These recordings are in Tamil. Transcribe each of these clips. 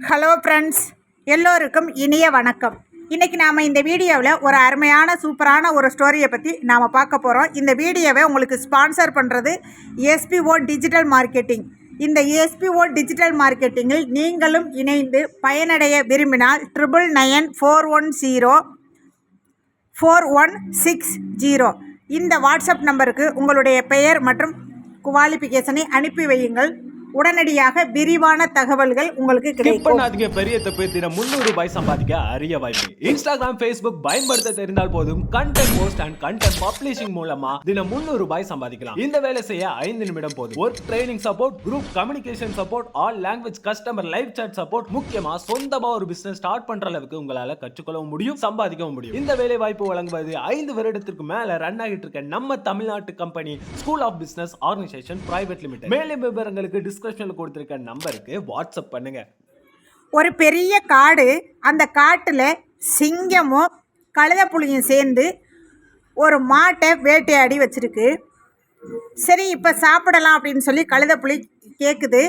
ஹலோ ஃப்ரெண்ட்ஸ், எல்லோருக்கும் இனிய வணக்கம். இன்றைக்கி நாம் இந்த வீடியோவில் ஒரு அருமையான சூப்பரான ஒரு ஸ்டோரியை பற்றி நாம் பார்க்க போகிறோம். இந்த வீடியோவை உங்களுக்கு ஸ்பான்சர் பண்ணுறது எஸ்பிஓ டிஜிட்டல் மார்க்கெட்டிங். இந்த எஸ்பிஓ டிஜிட்டல் மார்க்கெட்டிங்கில் நீங்களும் இணைந்து பயனடைய விரும்பினால் 9994104160 இந்த வாட்ஸ்அப் நம்பருக்கு உங்களுடைய பெயர் மற்றும் குவாலிஃபிகேஷனை அனுப்பி வையுங்கள். உடனடியாக விரிவான தகவல்கள் உங்களுக்கு கிடைக்கும். பெரிய தப்பு. தினம் 300 ரூபாய் சம்பாதிக்க அரிய வாய்ப்பு. இன்ஸ்டாகிராம், ஃபேஸ்புக் பயன்படுத்த தெரிந்தால் போதும் content post and content publishing மூலமா தினம் 300 ரூபாய் சம்பாதிக்கலாம். இந்த வேலை செய்ய 5 நிமிடம் போதும். Work training support, group communication support, all language customer live chat support, முக்கியமா சொந்தமா ஒரு பிசினஸ் ஸ்டார்ட் பண்ற அளவுக்கு உங்களால கற்றுக்கொள்ளவும் முடியும், சம்பாதிக்கவும் முடியும். இந்த வேலை வாய்ப்பு வழங்குவது 5 வருடத்திற்கு மேல ரன் ஆகிட்டு இருக்க நம்ம தமிழ்நாட்டு company school of business organization private limited. மேலும் விவரங்களுக்கு டிஸ்கிரிப்ஷன்ல கொடுத்திருக்க நம்பருக்கு வாட்ஸ்அப் பண்ணுங்க. ஒரு பெரிய காடு, அந்த காட்டுல சிங்கமும் கழுதைப்புலியும் சேர்ந்து ஒரு மாட்டை வேட்டையாடி வச்சிருக்கு. சரி, இப்போ சாப்பிடலாம் அப்படின்னு சொல்லி கழுதைப்புலி கேட்குது.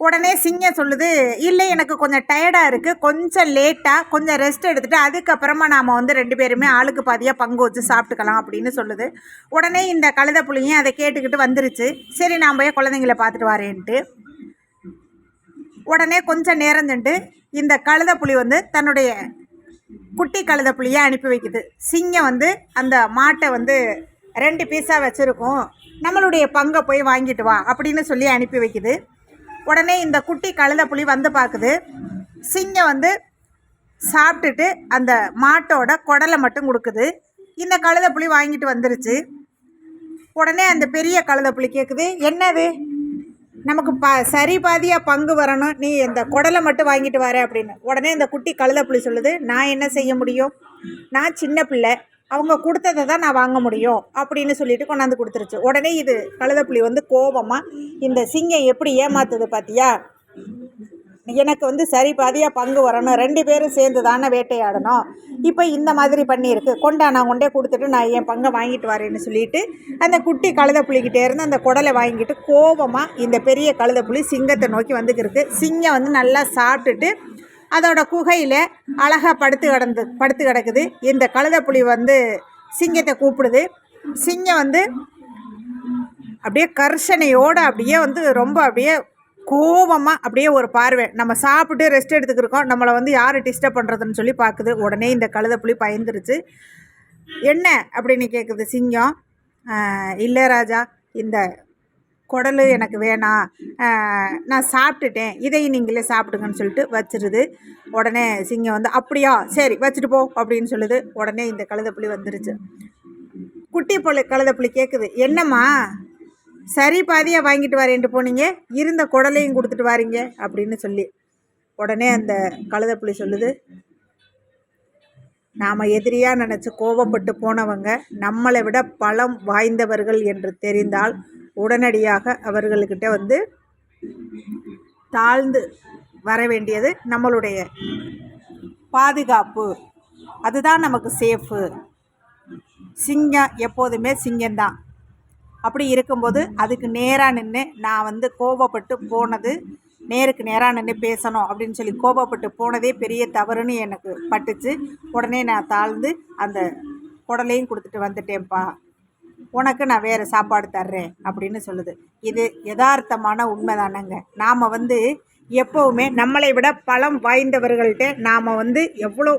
உடனே சிங்கம் சொல்லுது, இல்லை எனக்கு கொஞ்சம் டயர்டாக இருக்குது, கொஞ்சம் லேட்டாக கொஞ்சம் ரெஸ்ட் எடுத்துகிட்டு அதுக்கப்புறமா நாம் வந்து 2 பேருமே ஆளுக்கு பாதியாக பங்கு வச்சு சாப்பிட்டுக்கலாம் அப்படின்னு சொல்லுது. உடனே இந்த கழுதைப்புலியும் அதை கேட்டுக்கிட்டு வந்துருச்சு. சரி, நான் போய் குழந்தைங்கள பார்த்துட்டு வரேன்ட்டு உடனே கொஞ்சம் நேரம் சென்று இந்த கழுதைப்புலி வந்து தன்னுடைய குட்டி கழுதைப்புலியை அனுப்பி வைக்குது. சிங்கம் வந்து அந்த மாட்டை வந்து 2 பீஸாக வச்சுருக்கோம், நம்மளுடைய பங்கை போய் வாங்கிட்டு வா அப்படின்னு சொல்லி அனுப்பி வைக்குது. உடனே இந்த குட்டி கழுதைப்புலி வந்து பார்க்குது. சிங்கம் வந்து சாப்பிட்டுட்டு அந்த மாட்டோட குடலை மட்டும் கொடுக்குது. இந்த கழுதைப்புலி வாங்கிட்டு வந்துருச்சு. உடனே அந்த பெரிய கழுதைப்புலி கேட்குது, என்னது நமக்கு சரி பாதியாக பங்கு வரணும், நீ இந்த குடலை மட்டும் வாங்கிட்டு வர அப்படின்னு. உடனே இந்த குட்டி கழுதைப்புலி சொல்லுது, நான் என்ன செய்ய முடியும், நான் சின்ன பிள்ளை, அவங்க கொடுத்ததை தான் நான் வாங்க முடியும் அப்படின்னு சொல்லிட்டு கொண்டாந்து கொடுத்துருச்சு. உடனே இது கழுதைப்புலி வந்து கோபமாக, இந்த சிங்கம் எப்படி ஏமாத்துது பார்த்தியா, எனக்கு வந்து சரி பாதியாக பங்கு வரணும், 2 பேரும் சேர்ந்து தானே வேட்டையாடணும், இப்போ இந்த மாதிரி பண்ணியிருக்கு, கொண்டா நான் கொண்டே கொடுத்துட்டு நான் என் பங்கை வாங்கிட்டு வரேன்னு சொல்லிட்டு அந்த குட்டி கழுதைப்புலிக்கிட்டே இருந்து அந்த குடலை வாங்கிட்டு கோபமாக இந்த பெரிய கழுதைப்புலி சிங்கத்தை நோக்கி வந்துக்கிருக்கு. சிங்கம் வந்து நல்லா சாப்பிட்டுட்டு அதோட குகையில் அழகாக படுத்து கிடக்குது. இந்த கழுதைப்புலி வந்து சிங்கத்தை கூப்பிடுது. சிங்கம் வந்து அப்படியே கர்ஷனையோடு அப்படியே வந்து ரொம்ப அப்படியே கோபமாக அப்படியே ஒரு பார்வை, நம்ம சாப்பிட்டு ரெஸ்ட் எடுத்துக்கிருக்கோம், நம்மளை வந்து யார் டிஸ்டர்ப் பண்ணுறதுன்னு சொல்லி பார்க்குது. உடனே இந்த கழுதைப்புலி பயந்துருச்சு. என்ன அப்படின்னு கேட்குது சிங்கம். இல்லை ராஜா, இந்த குடல் எனக்கு வேணாம், நான் சாப்பிட்டுட்டேன், இதையும் நீங்களே சாப்பிடுங்கன்னு சொல்லிட்டு வச்சிருது. உடனே சிங்கம் வந்து அப்படியா, சரி வச்சுட்டு போ அப்படின்னு சொல்லுது. உடனே இந்த கழுதைப்புலி வந்துருச்சு. குட்டி கழுதைப்புலி கேட்குது, என்னம்மா சரி பாதியாக வாங்கிட்டு வரேன்ட்டு போனீங்க, இருந்த குடலையும் கொடுத்துட்டு வாரீங்க அப்படின்னு சொல்லி. உடனே அந்த கழுதைப்புலி சொல்லுது, நாம் எதிரியாக நினச்சி கோபப்பட்டு போனவங்க நம்மளை விட பலம் வாய்ந்தவர்கள் என்று தெரிந்தால் உடனடியாக அவர்கள்கிட்ட வந்து தாழ்ந்து வர வேண்டியது நம்மளுடைய பாதுகாப்பு, அதுதான் நமக்கு சேஃபு. சிங்கம் எப்போதுமே சிங்கம்தான். அப்படி இருக்கும்போது அதுக்கு நேராக நின்று நான் வந்து கோபப்பட்டு போனது, நேருக்கு நேராக நின்று பேசணும் அப்படின்னு சொல்லி கோபப்பட்டு போனதே பெரிய தவறுன்னு எனக்கு பட்டுச்சு. உடனே நான் தாழ்ந்து அந்த குடலையும் கொடுத்துட்டு வந்துட்டேன்ப்பா, உனக்கு நான் வேறு சாப்பாடு தர்றேன் அப்படின்னு சொல்லுது. இது யதார்த்தமான உண்மை தானங்க. நாம் வந்து எப்போவுமே நம்மளை விட பலம் வாய்ந்தவர்கள்ட்ட நாம் வந்து எவ்வளோ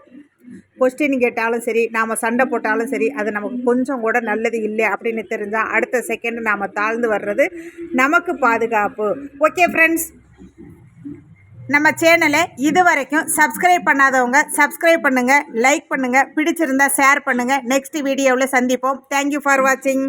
கொஸ்டின் கேட்டாலும் சரி, நாம் சண்டை போட்டாலும் சரி, அது நமக்கு கொஞ்சம் கூட நல்லது இல்லை அப்படின்னு தெரிஞ்சால் அடுத்த செகண்ட் நாம் தாழ்ந்து வர்றது நமக்கு பாதுகாப்பு. ஓகே ஃப்ரெண்ட்ஸ், நம்ம சேனலை இது வரைக்கும் சப்ஸ்கிரைப் பண்ணாதவங்க சப்ஸ்கிரைப் பண்ணுங்கள், லைக் பண்ணுங்கள், பிடிச்சிருந்தா ஷேர் பண்ணுங்கள். நெக்ஸ்ட் வீடியோவில் சந்திப்போம். தேங்க்யூ ஃபார் வாட்சிங்.